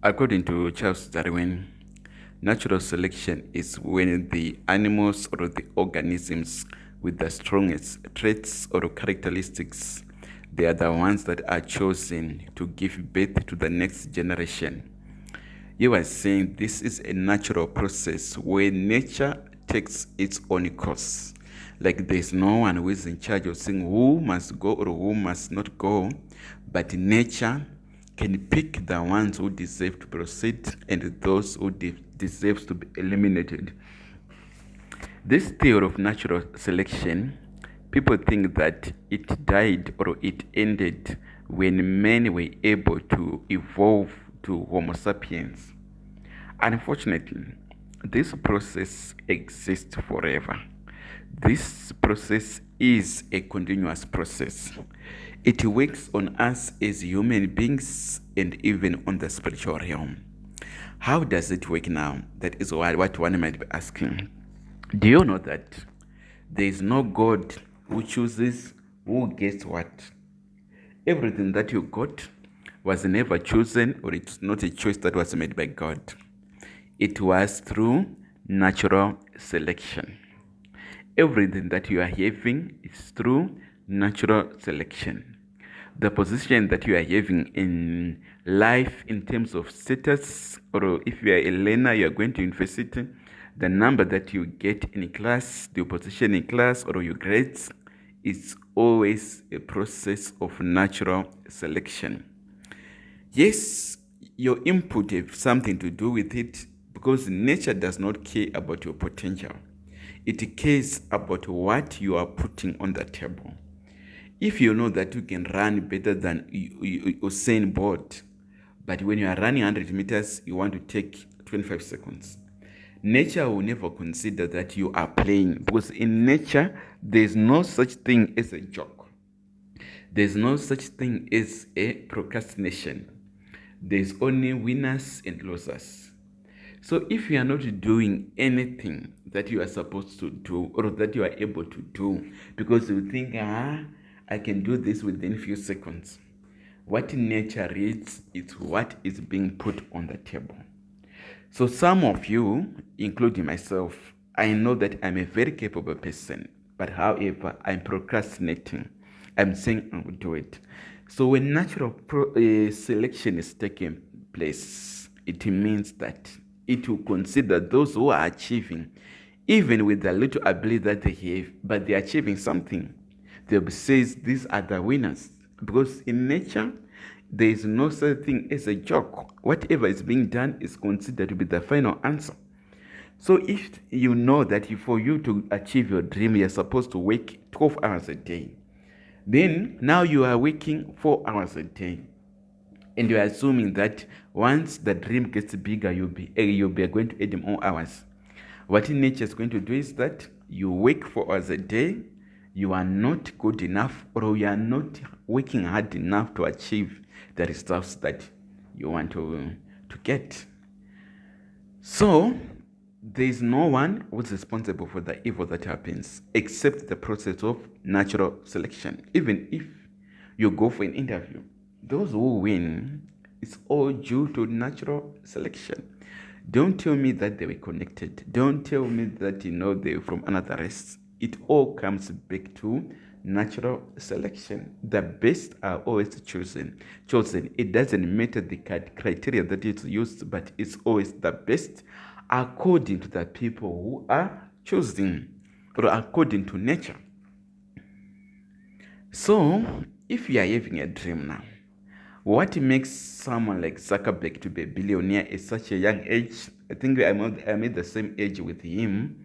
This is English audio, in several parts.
According to Charles Darwin, natural selection is when the animals or the organisms with the strongest traits or characteristics, they are the ones that are chosen to give birth to the next generation. You are saying this is a natural process where nature takes its own course. Like there's no one who is in charge of saying who must go or who must not go, but nature can pick the ones who deserve to proceed and those who deserve to be eliminated. This theory of natural selection, people think that it died or it ended when men were able to evolve to Homo sapiens. Unfortunately, this process exists forever. This process is a continuous process. It works on us as human beings and even on the spiritual realm. How does it work now? That is what one might be asking. Do you know that there is no God who chooses who gets what? Everything that you got was never chosen, or it's not a choice that was made by God. It was through natural selection. Everything that you are having is through natural selection. The position that you are having in life in terms of status, or if you are a learner, you are going to university, the number that you get in class, the position in class, or your grades is always a process of natural selection. Yes, your input has something to do with it because nature does not care about your potential. It cares about what you are putting on the table. If you know that you can run better than Usain Bolt, but when you are running 100 meters, you want to take 25 seconds. Nature will never consider that you are playing because in nature, there's no such thing as a joke. There's no such thing as a procrastination. There's only winners and losers. So if you are not doing anything that you are supposed to do or that you are able to do because you think, I can do this within a few seconds, what nature reads is what is being put on the table. So some of you, including myself, I know that I'm a very capable person, but however, I'm procrastinating. I'm saying I will do it. So when natural selection is taking place, it means that it will consider those who are achieving, even with the little ability that they have, but they're achieving something. They says these are the winners. Because in nature, there is no such thing as a joke. Whatever is being done is considered to be the final answer. So if you know that for you to achieve your dream, you're supposed to work 12 hours a day, then now you are working 4 hours a day. And you're assuming that once the dream gets bigger, you'll be going to add more hours. What nature is going to do is that you work 4 hours a day, you are not good enough, or you are not working hard enough to achieve the results that you want to get. So there is no one who's responsible for the evil that happens except the process of natural selection. Even if you go for an interview, those who win, it's all due to natural selection. Don't tell me that they were connected. Don't tell me that they're from another race. It all comes back to natural selection. The best are always chosen. It doesn't matter the criteria that it's used, but it's always the best according to the people who are chosen, or according to nature. So, if you are having a dream now, what makes someone like Zuckerberg to be a billionaire at such a young age? I think I'm at the same age with him.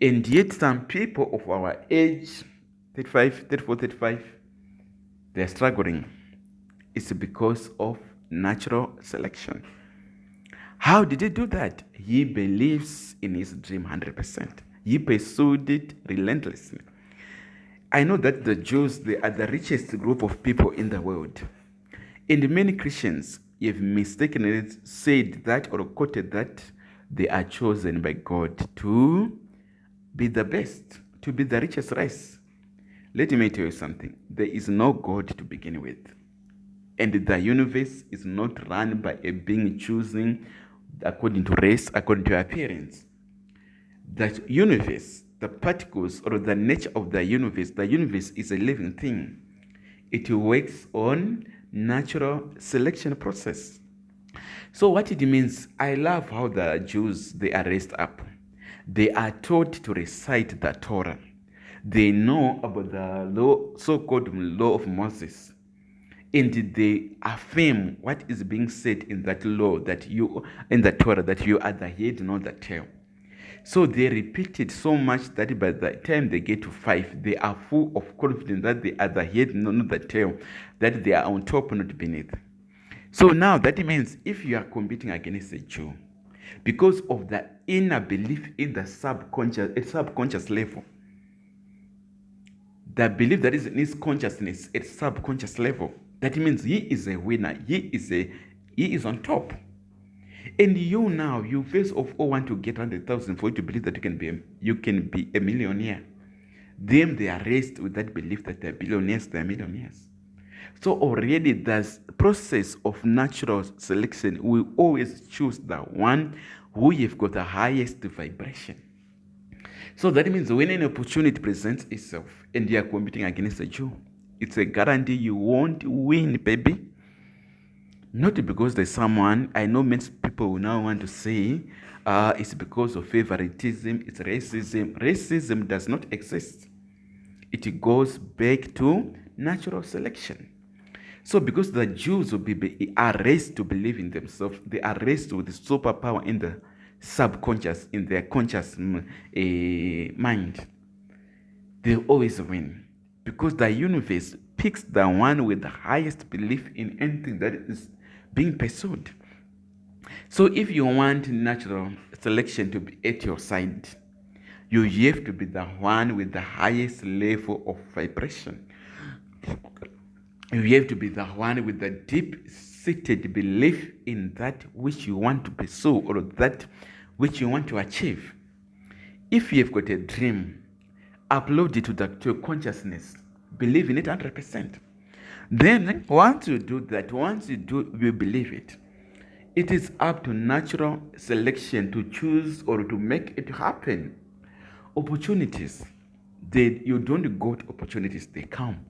And yet some people of our age, 35, 34, 35, they're struggling. It's because of natural selection. How did he do that? He believes in his dream 100%. He pursued it relentlessly. I know that the Jews, they are the richest group of people in the world. And many Christians have mistakenly said that or quoted that they are chosen by God to be the best, to be the richest race. Let me tell you something. There is no God to begin with. And the universe is not run by a being choosing according to race, according to appearance. That universe, the particles or the nature of the universe is a living thing. It works on natural selection process. So what it means, I love how the Jews, they are raised up. They are taught to recite the Torah. They know about the law, so-called law of Moses. And they affirm what is being said in that law, that you, in the Torah, that you are the head, not the tail. So they repeat it so much that by the time they get to 5, they are full of confidence that they are the head, not the tail, that they are on top, not beneath. So now that means if you are competing against a Jew, because of the inner belief in the subconscious level, the belief that is in his consciousness at subconscious level, that means he is a winner, he is on top. And you now, you first of all want to get 100,000 for you to believe that you can be a millionaire. Them, they are raised with that belief that they're billionaires, they're millionaires. So already there's process of natural selection. We always choose the one who have got the highest vibration. So that means when an opportunity presents itself and you are competing against a Jew, it's a guarantee you won't win, baby. Not because there's someone, I know many people will now want to say, it's because of favoritism, it's racism. Racism does not exist. It goes back to natural selection. So because the Jews are raised to believe in themselves, they are raised with the superpower in the subconscious, in their conscious mind, they always win. Because the universe picks the one with the highest belief in anything that is being pursued. So if you want natural selection to be at your side, you have to be the one with the highest level of vibration. You have to be the one with the deep-seated belief in that which you want to pursue or that which you want to achieve. If you have got a dream, upload it to your consciousness. Believe in it 100%. Then once you do that, you believe it. It is up to natural selection to choose or to make it happen. Opportunities, you don't go to opportunities, they come.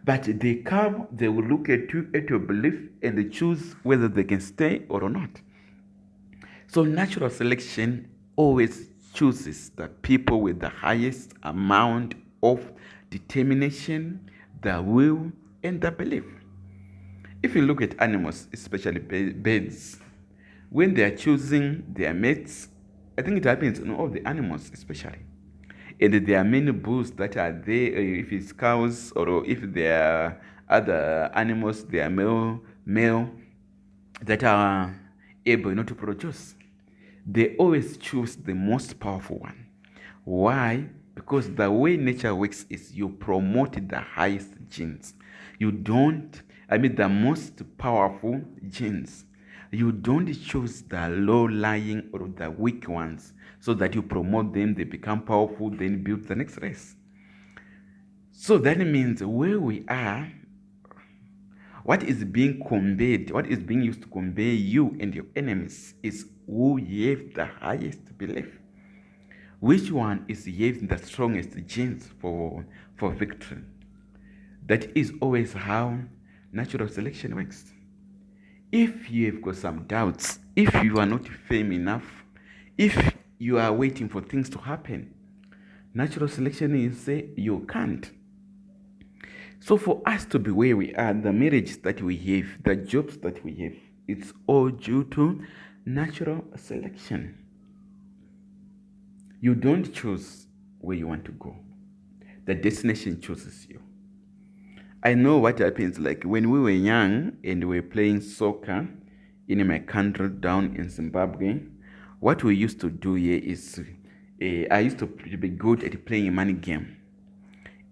But they come, they will look at you, at your belief, and they choose whether they can stay or not. So natural selection always chooses the people with the highest amount of determination, the will, and the belief. If you look at animals, especially birds, when they are choosing their mates, I think it happens in all the animals especially. And there are many bulls that are there, if it's cows or if there are other animals, they are male that are able not to produce. They always choose the most powerful one. Why? Because the way nature works is you promote the highest genes. The most powerful genes. You don't choose the low-lying or the weak ones so that you promote them, they become powerful, then build the next race. So that means where we are, what is being conveyed, what is being used to convey you and your enemies is who have the highest belief. Which one is having the strongest genes for victory? That is always how natural selection works. If you have got some doubts, if you are not firm enough, if you are waiting for things to happen, natural selection is say you can't. So for us to be where we are, the marriage that we have, the jobs that we have, it's all due to natural selection. You don't choose where you want to go. The destination chooses you. I know what happens, like when we were young and we were playing soccer in my country down in Zimbabwe, what we used to do here is, I used to be good at playing a money game.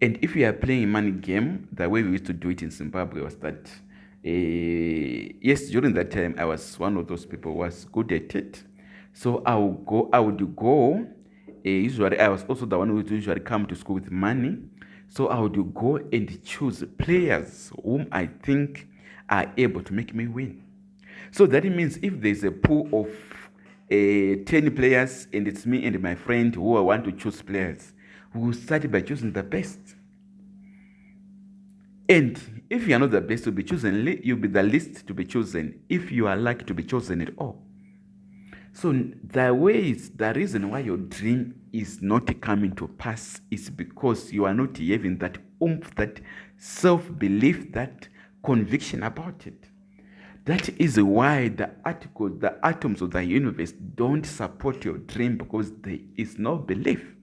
And if you are playing a money game, the way we used to do it in Zimbabwe was that, yes, during that time, I was one of those people who was good at it. So I would go, usually I was also the one who would usually come to school with money. So I would go and choose players whom I think are able to make me win. So that means if there's a pool of 10 players and it's me and my friend who want to choose players, we will start by choosing the best. And if you are not the best to be chosen, you'll be the least to be chosen if you are lucky to be chosen at all. So the reason why your dream is not coming to pass is because you are not having that oomph, that self-belief, that conviction about it. That is why the atoms of the universe don't support your dream, because there is no belief.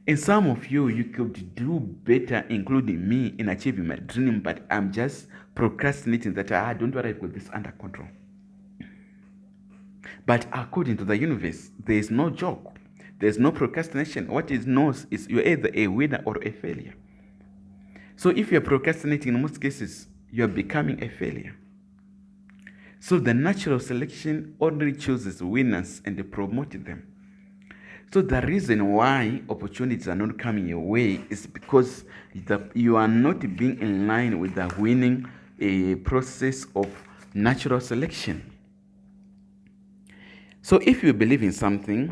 And some of you could do better, including me, in achieving my dream, but I'm just procrastinating that, don't worry, I've got this under control. But according to the universe, there is no joke. There's no procrastination. What it knows is you're either a winner or a failure. So if you're procrastinating, in most cases, you're becoming a failure. So the natural selection only chooses winners and promotes them. So the reason why opportunities are not coming your way is because you are not being in line with the winning process of natural selection. So if you believe in something,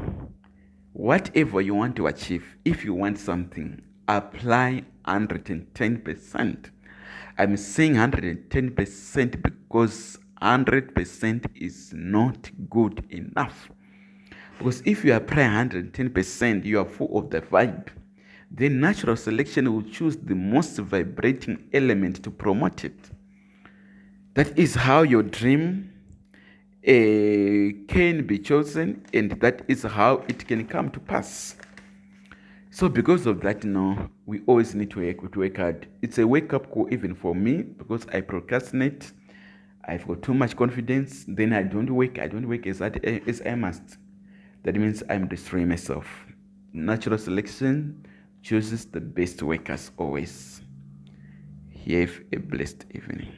whatever you want to achieve, if you want something, apply 110%. I'm saying 110% because 100% is not good enough. Because if you apply 110%, you are full of the vibe. Then natural selection will choose the most vibrating element to promote it. That is how your dream can be chosen, and that is how it can come to pass. So because of that, we always need to work hard. It's a wake-up call even for me, because I procrastinate. I've got too much confidence. Then I don't work as I must. That means I'm destroying myself. Natural selection chooses the best workers always. Have a blessed evening.